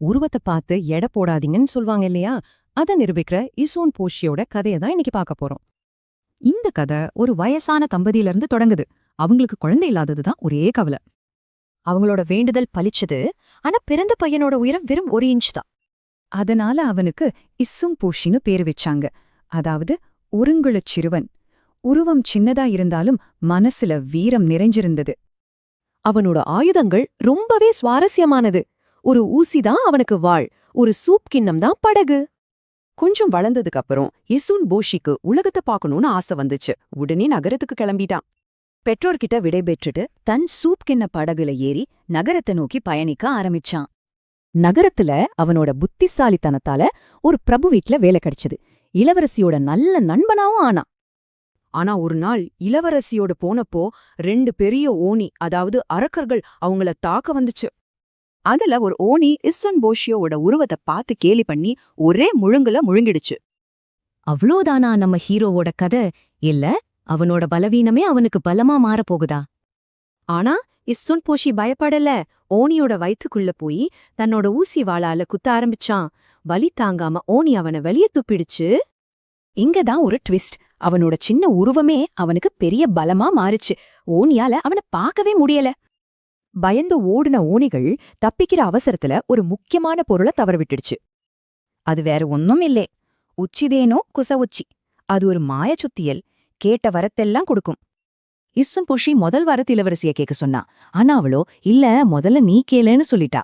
உருவத்தை பார்த்து எடை போடாதீங்கன்னு சொல்வாங்க இல்லையா? அதை நிரூபிக்கிற இசோன் போஷியோட கதையை தான் இன்னைக்கு பார்க்க போறோம். இந்த கதை ஒரு வயசான தம்பதியிலிருந்து தொடங்குது. அவங்களுக்கு குழந்தை இல்லாததுதான் ஒரே கவலை. அவங்களோட வேண்டுதல் பலிச்சது. ஆனா பிறந்த பையனோட உயரம் வெறும் 1 இன்ச் தான். அதனால அவனுக்கு இஸ்ஸும் பூஷின்னு பேரு வச்சாங்க. அதாவது உருங்குளச் சிறுவன். உருவம் சின்னதா இருந்தாலும் மனசுல வீரம் நிறைஞ்சிருந்தது. அவனோட ஆயுதங்கள் ரொம்பவே சுவாரஸ்யமானது. ஒரு ஊசிதான் அவனுக்கு வாள், ஒரு சூப் கிண்ணம் தான் படகு. கொஞ்சம் வளர்ந்ததுக்கு அப்புறம் இசூன் போஷிக்கு உலகத்தை பார்க்கணும்னு ஆசை வந்துச்சு. உடனே நகரத்துக்கு கிளம்பிட்டான். பெற்றோர்கிட்ட விடைபெற்றுட்டு தன் சூப் கிண்ண படகுல ஏறி நகரத்தை நோக்கி பயணிக்க ஆரம்பிச்சான். நகரத்துல அவனோட புத்திசாலித்தனத்தால ஒரு பிரபு வீட்ல வேலை கிடைச்சது. இளவரசியோட நல்ல நண்பனாவும் ஆனான். ஆனா ஒரு நாள் இளவரசியோட போனப்போ 2 பெரிய ஓனி, அதாவது அரக்கர்கள் அவங்கள தாக்க வந்துச்சு. அதுல ஒரு ஓனி இஸ்ஸுன் போஷியோட உருவத்தை பார்த்து கேலி பண்ணி ஒரே முழுங்குல முழுங்கிடுச்சு. அவ்ளோதானா நம்ம ஹீரோவோட கதை? இல்ல அவனோட பலவீனமே அவனுக்கு பலமா மாறப்போகுதா? ஆனா இஸ்ஸுன் போஷி பயப்படல. ஓனியோட வயித்துக்குள்ள போய் தன்னோட ஊசி வாளால குத்த ஆரம்பிச்சான். வலி தாங்காம ஓனி அவனை வெளியே துப்பிடுச்சு. இங்கதான் ஒரு ட்விஸ்ட். அவனோட சின்ன உருவமே அவனுக்கு பெரிய பலமா மாறுச்சு. ஓனியால அவனை பார்க்கவே முடியல. பயந்து ஓடின ஓனிகள் தப்பிக்கிற அவசரத்துல ஒரு முக்கியமான பொருளை தவறவிட்டுடுச்சு. அது வேற ஒன்னும் இல்லே, உச்சிதேனோ குசவுச்சி. அது ஒரு மாயச்சுத்தியல். கேட்ட வரத்தெல்லாம் கொடுக்கும். இஸ்ஸுன் போஷி முதல் வாரத்து இளவரசிய கேட்க சொன்னா. ஆனா அவளோ இல்ல, முதல்ல நீ கேளுன்னு சொல்லிட்டா.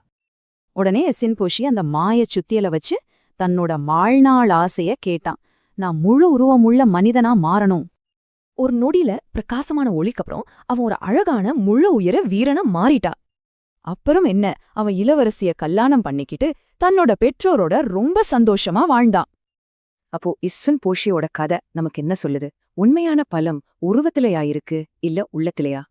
உடனே இஸ்ஸுன் போஷி அந்த மாயச் சுத்தியலை வச்சு தன்னோட வாழ்நாள் ஆசைய கேட்டான். நான் முழு உருவமுள்ள மனிதனா மாறணும். ஒரு நொடியில பிரகாசமான ஒளிக்கப்புறம் அவன் ஒரு அழகான முழு உயர வீரனா மாறிட்டா. அப்புறம் என்ன, அவன் இளவரசிய கல்யாணம் பண்ணிக்கிட்டு தன்னோட பெற்றோரோட ரொம்ப சந்தோஷமா வாழ்ந்தான். அப்போ இஸ்ஸுன் போஷியோட கதை நமக்கு என்ன சொல்லுது? உண்மையான பலம் உருவத்திலையா இருக்கு, இல்ல உள்ளத்திலையா?